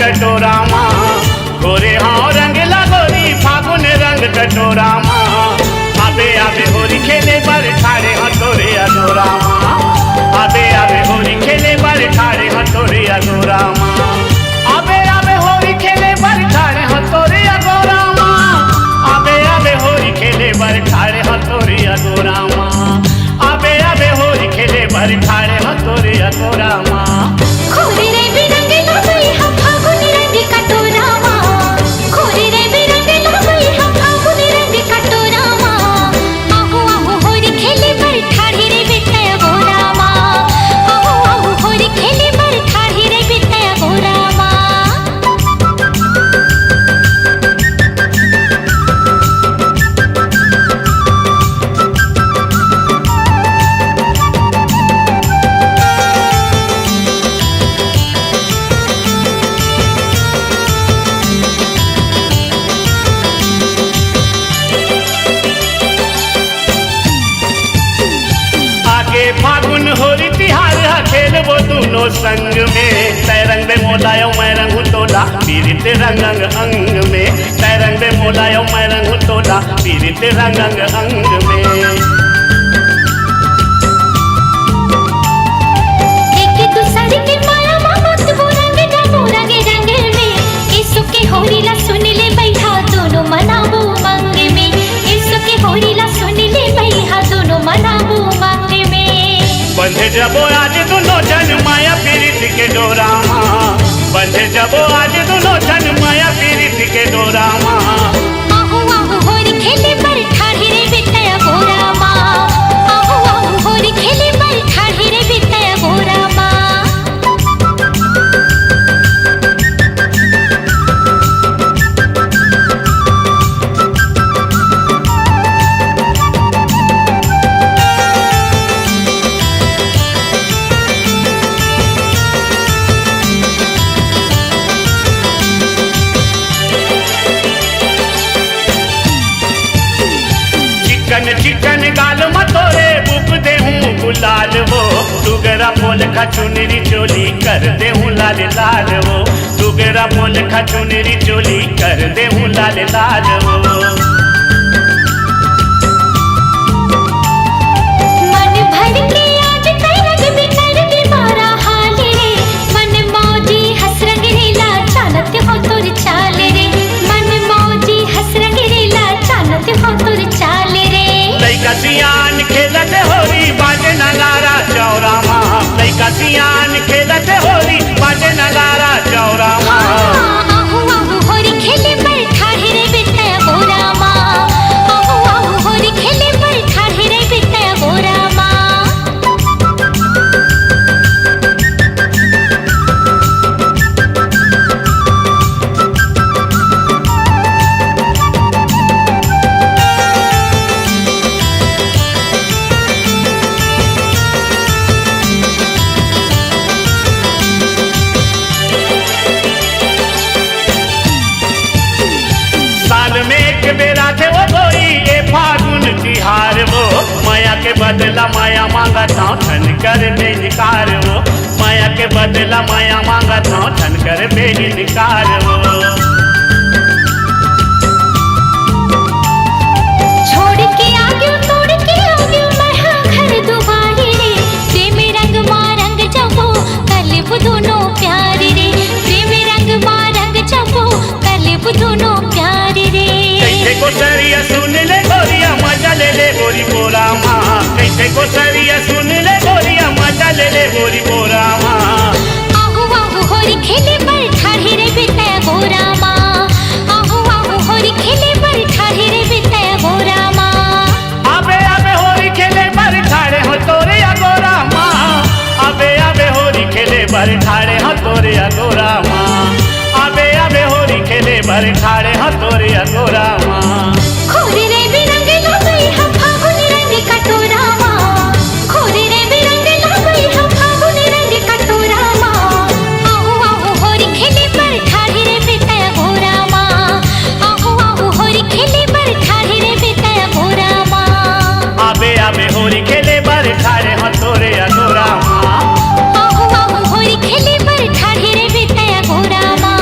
कटोरा माँ गोरे हाँ रंग लगोरी फागुन रंग कटोरा माँ आबे आबे होरी खेले बर ठाड़े हथोरे अगोरा माँ आबे आबे होरी खेले बर ठाड़े हथोरे अगोरा माँ आबे आबे होरी खेले बर ठाड़े हथोरे अगोरा माँ आबे आबे होरी खेले बर ठाड़े हथोरे अगोरा माँ आबे आबे होरी खेले बर ठाड़े हथोरे अगोरा माँ खोरे रे बिरंग लगई हम फागुन रंग कटोरा माँ खोरे रे बिरंग लगई हम फागुन रंग कटोरा माँ आहू आहू होरी खेले बर ठाड़ी रे बिटया गोरा माँ आहू आहू होरी खेले बर ठाड़ी रे बिटया गोरा माँ फागुन होरी तिहार खेलबो दोनों संग में तै रंग में मोलायो मैं रंग तोला पीरित रंग अंग अंग में तै रंग में मोलायो मैं रंग तोला पीरित रंग अंग अंग में एक दूसरे के माया मोहब्बत वो रंग जाबो रंग रंग में इसु के होरी ला सुन ले बैठा दोनों मनाबो मंग में इसु के होरी ला सुन ले बैठा दोनों मनाबो मंग बंधे जबो आज दोनों जन माया पीरित के डोरा माँ बंधे जबो आज दोनों जन माया पीरित के डोरा माँ आहू आहू होरी खेले बर ठाड़ी रे बिटया गोरा माँ आहू आहू होरी खेले बर ठाड़ी रे बिटया गोरा माँ चिकन गाल मतोरे बुक दे हूँ गुलाल वो दुगरा बोल खा चुनरी चोली कर दे हूँ लाल लाल वो दुगरा बोल खा चुनरी चोली कर दे हूँ लाल लाल वो मन भर के आज तरग भी कर दे मारा हाल रे मन मौजी हंस रंग रेला चालत हो तोर चाल रे मन मौजी हंस रंग रेला चालत हो तोर चाल रे लइका सियान खेलत होरी बाजे नगारा चौरा माँ लइका सियान खेलत होरी बाजे नगारा चौरा माँ आहू आहू होरी खेले बर ठाड़ी रे बिटया गोरा माँ आहू आहू होरी खेले बर ठाड़ी रे बिटया गोरा माँ साल में एक बेरा थे वो गोरी ये फागुन तिहार वो माया के बदला माया मांगा था ठन कर बेनिकार वो माया के बदला माया मांगा था ठन कर बेनिकार वो छोड़ के आगे तोड़ के आगे मैं हाँ घर दुबारे रे प्रेम रंग माँ रंग जबो कलब दोनों प्यार रे प्रेम रंग माँ रंग जबो कलब दोनों प्यार रे कैसे को सरिया सुन ले गोरिया मजा ले गोरी बोरा माँ कैसे को सरिया सुन ले गोरिया मजा ले गोरी बोरा माँ आहू आहू होरी खेले बर ठाड़ी रे बिटया गोरा माँ आहू आहू होरी खेले बर ठाड़ी रे बिटया गोरा माँ आबे आबे होरी खेले बर ठाड़े हो तोरे अगोरा माँ आबे आबे होरी खेले बर ठाड़े हो तोरे अगोरा माँ आबे आबे होरी खेले बर ठाड़े हो तोरे अगोरा माँ खोरे रे बिरंग लगई हम फागुन रंग कटोरा माँ खोरे रे बिरंग लगई हम फागुन रंग कटोरा माँ आहू आहू होरी खेले बर ठाड़ी रे बिटया गोरा माँ आहू आहू होरी खेले बर ठाड़ी रे बिटया गोरा माँ आबे आबे होरी खेले बर ठाड़े हो तोरे अगोरा माँ आहू आहू होरी खेले बर ठाड़ी रे बिटया गोरा माँ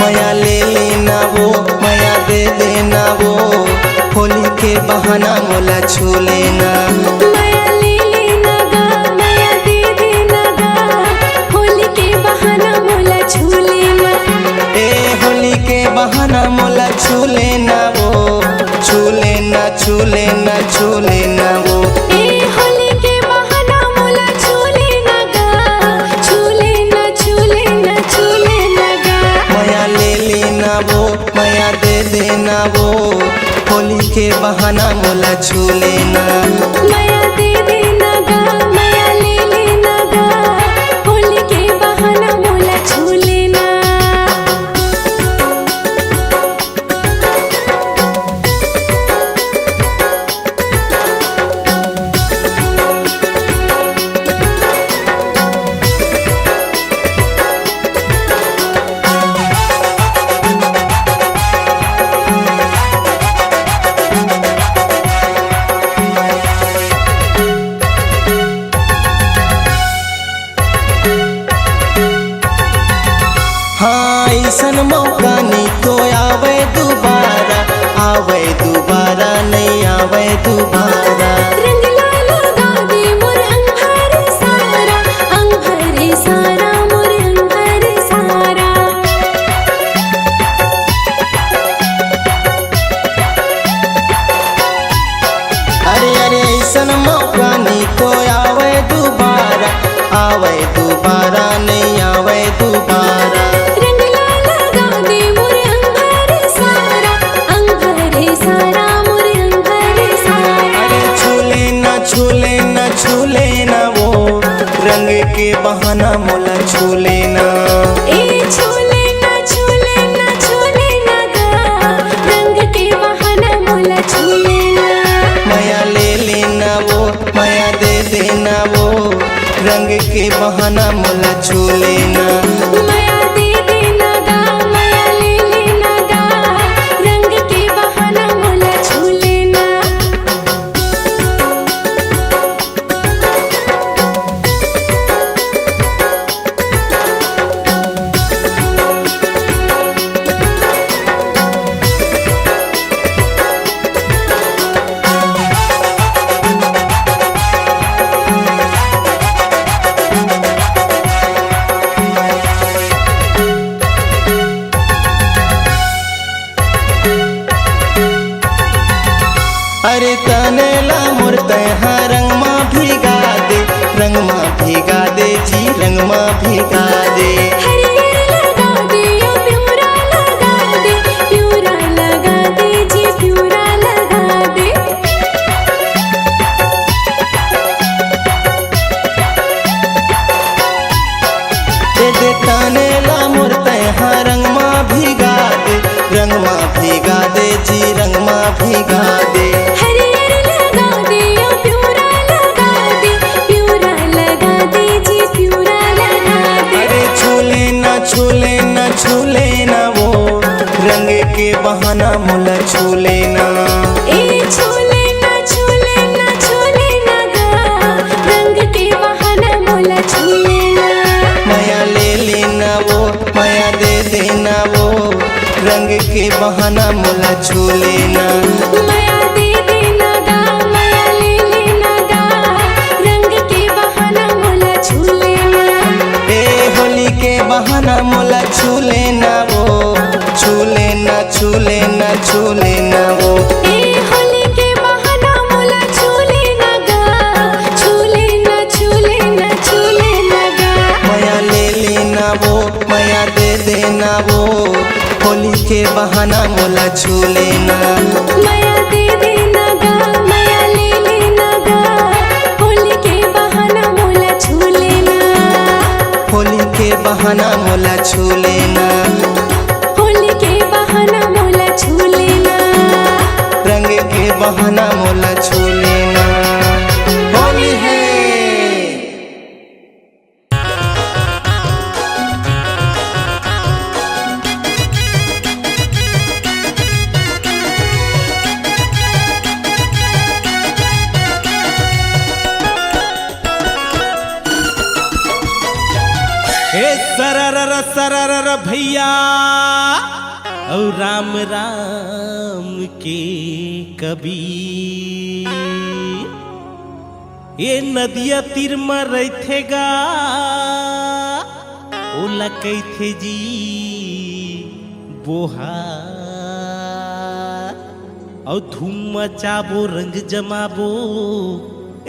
माया ले लेना वो माया दे देना वो होली के बहाना मोला छू लेना माया ले लेना गा माया दे देना गा होली के बहाना मोला छू लेना ए होली के बहाना मोला छू लेना वो छू लेना छू लेना छू लेना वो ए होली के बहाना मोला छू लेना गा छू लेना छू लेना छू लेना गा माया ले लेना वो माया दे देना वो होली के बहाना मोला छू लेना माया दे देना गा माया ले लेना गा होली के बहाना मोला छू लेना हाँ ऐसन मौका नहीं तो आवे दोबारा नहीं आवे दोबारा रंग लगा दे मोर अंग सारा मोर अंग सारा अरे अरे ऐसन मौका नहीं तो आवे दोबारा नहीं आवे दोबारा रंग लगा दे मोर अंग सारा मोर अंग सारा अरे छू लेना वो रंग के बहाना मोला छू लेना ए छू लेना गा रंग के बहाना मोला छू लेना माया ले लेना वो माया दे देना वो रंग के बहाना मोला छू लेना माया दे देना गा माया ले लेना गा रंग के बहाना मोला छू लेना अरे तनेला मुर्ते हाँ रंग माँ भिगा दे जी रंग माँ भिगा दे हरियर लगा दे ओ प्यूरा लगा दे जी प्यूरा लगा दे दे तनेला मुर्ते हाँ रंग माँ भिगा दे जी रंग माँ भिगा दे हरियर लगा दे ओ प्यूरा लगा दे जी प्यूरा लगा दे अरे छू लेना वो रंग के बहाना मोला छू लेना ए छू लेना गा रंग के बहाना मोला छू लेना माया ले लेना वो माया दे देना वो रंग के बहाना मोला छू लेना माया दे देना गा माया ले लेना गा रंग के बहाना मोला छू लेना ए होली के बहाना मोला छू लेना वो छू लेना वो ए होली के बहाना मोला छू लेना गा छू लेना गा माया ले लेना वो माया दे देना वो होली के बहाना मोला छू लेना माया दे देना गा माया ले लेना गा होली के बहाना मोला छू लेना होली के बहाना मोला छू लेना होली के बहाना मोला छू लेना रंग के बहाना मोला छू लेना होली है सरर भैया और राम राम के कबीर ये नदिया तीर में रहते गा ओला कहते जी बोहार और धूम मचाबो रंग जमाबो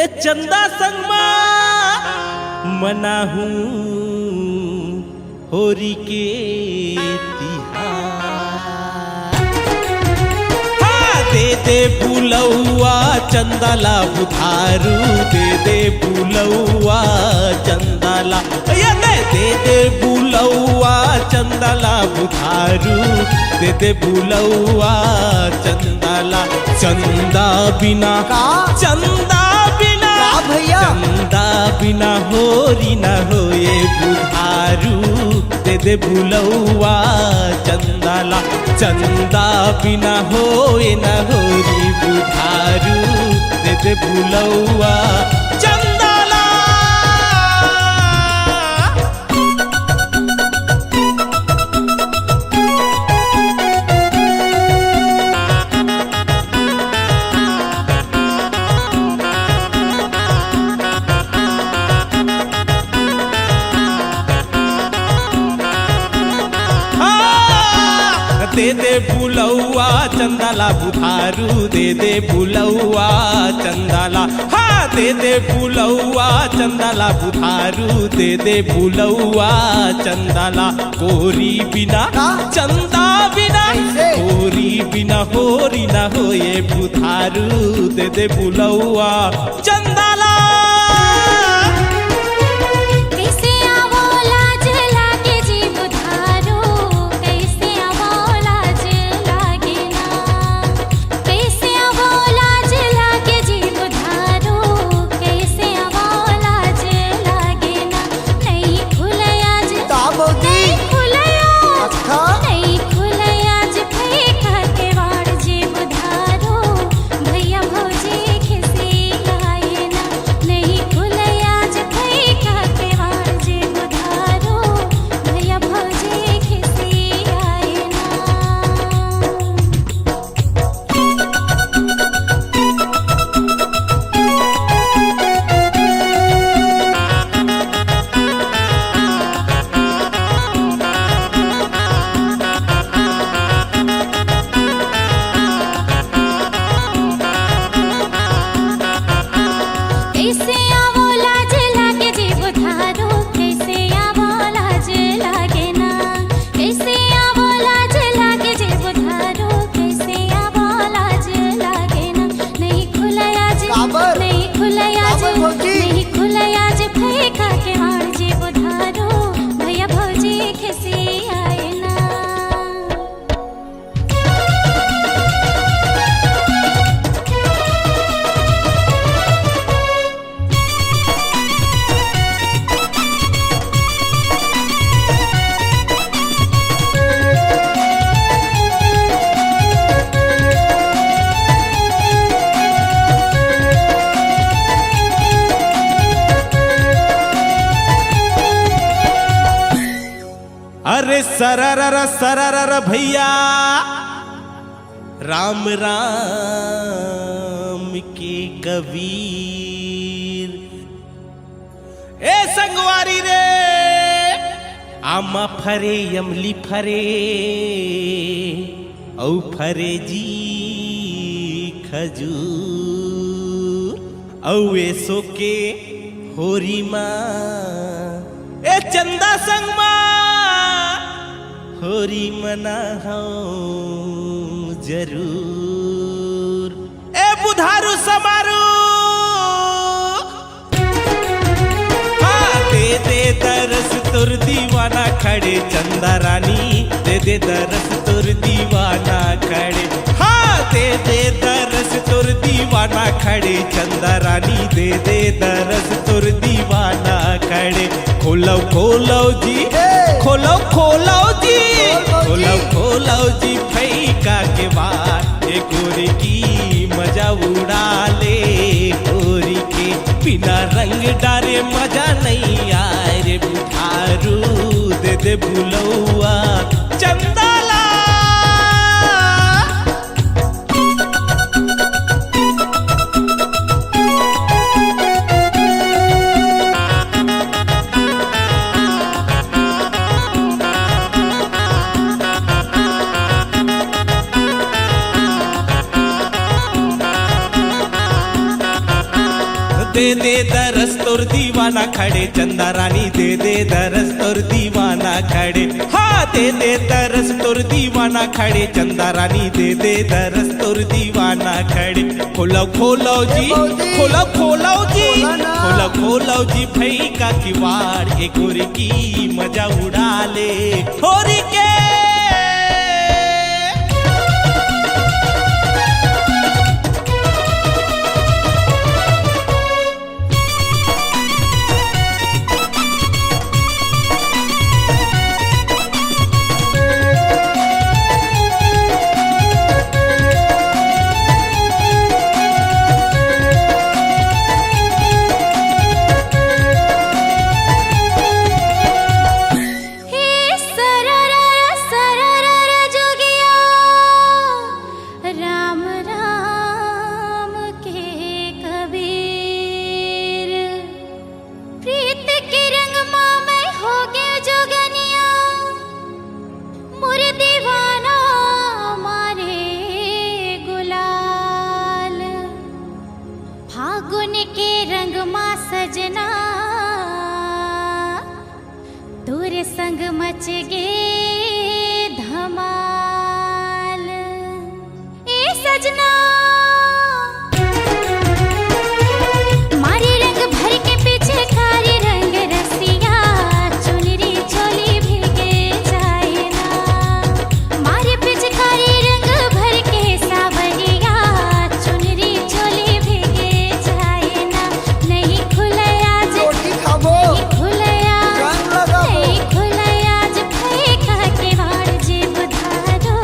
ए चंदा संगमा मनाहू होरी के तिहार दे दे बुलौआ चंदाला बुधारू दे दे बुलौआ चंदाला दे दे बुलौआ चंदाला बुधारू दे दे बुलौआ चंदाला चंदा बिना चंदा बिना भैया चंदा बिना होरी न होए बुधारू दे दे बुलौआ चंदाला चंदा बिना होए न होरी बुधारू दे दे बुलौआ चंदाला दे दे बुलौआ चंदाला बुधारू दे दे बुलौआ चंदाला हाँ दे दे बुलौआ चंदाला बुधारू दे दे बुलौआ चंदाला कोरी बिना चंदा बिना कोरी बिना होरी ना होए बुधारू दे दे बुलौआ चंदाला अरे सररर सररर भैया राम राम के कबीर ए संगवारी रे आमा फरे यमली फरे औ फरे जी खजूर औ ऐसो के होरी माँ ए चंदा संगमा होरी मना हो जरूर ए बुधारू समारू हाँ दे दे दरस तुर दीवाना खड़े चंदा रानी दे दे दरस तुर दीवाना खड़े हाँ दे दे दरस तुर दीवाना खड़े चंदा रानी दे दे दरस तुर दीवाना खड़े खोलो खोलो जी खोलो खोलो जी खोलो खोलो जी फैका के बाद एक गोरी की मजा उड़ा ले गोरी के बिना रंग डारे मजा नहीं आए रे बुधारू दे दे बुलौआ चंदाला दे दे दरस तोर दीवाना खड़े चंदा रानी दे दे दरस तोर दीवाना खड़े हाँ दे दे दरस तोर दीवाना खड़े चंदा रानी दे दे दरस तोर दीवाना खड़े खोलो खोलो जी खोलो खोलो जी खोलो खोलो जी भाई का किवाड़ ए गोरी की मजा उड़ा ले होरी के सजना तोरे संग मच गे धमाल ए सजना मारी रंग भर के पीछे कारी रंग रसिया चुनरी चोली भीगे जाए ना मारी पीछे कारी रंग भर के सावरिया चुनरी चोली भीगे जाए ना नहीं खुलया रोटी खाबो खुलया रंग लगाबो नहीं खुलया फेंका के वाड़ जे बुधारो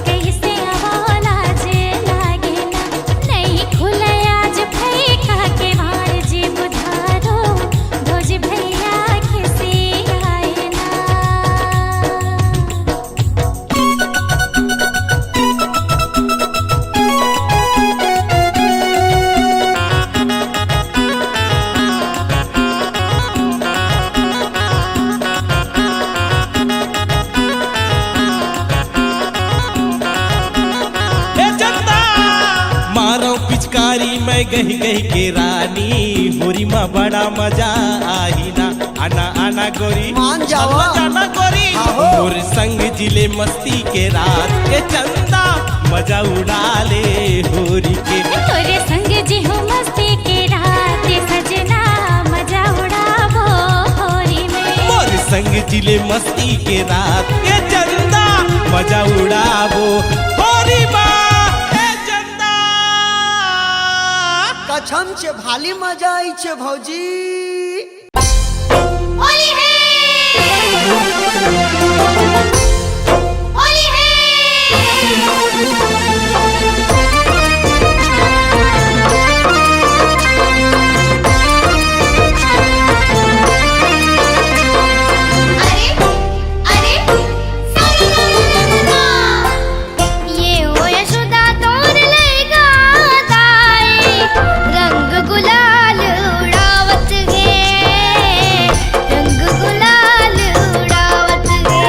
कैसे आवाला जे लागेला नहीं खुलया फेंका के वाड़ जे बुधारो भोज भैया खिसी आए ना ए चंदा मारो पिचकारी मैं गही गही के रानी होरी माँ बड़ा मजा आई ना आना आना गोरी मान जावा। जाना गोरी आहो। और संग जिले मस्ती के रात ए चंदा मजा उड़ा ले होरी के तोरे संग जी हो मस्ती के रात सजना मजा उड़ावो होरी में मोर संग जिले मस्ती के रात ए चंदा मजा उड़ावो होरी माँ ए चंदा कछम छे भाली मजा आई छे भौजी होली है होली है अरे ये ओ यशोदा तोर लेगा ताए रंग गुलाल उड़ावत गे रंग गुलाल उड़ावत गे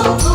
हो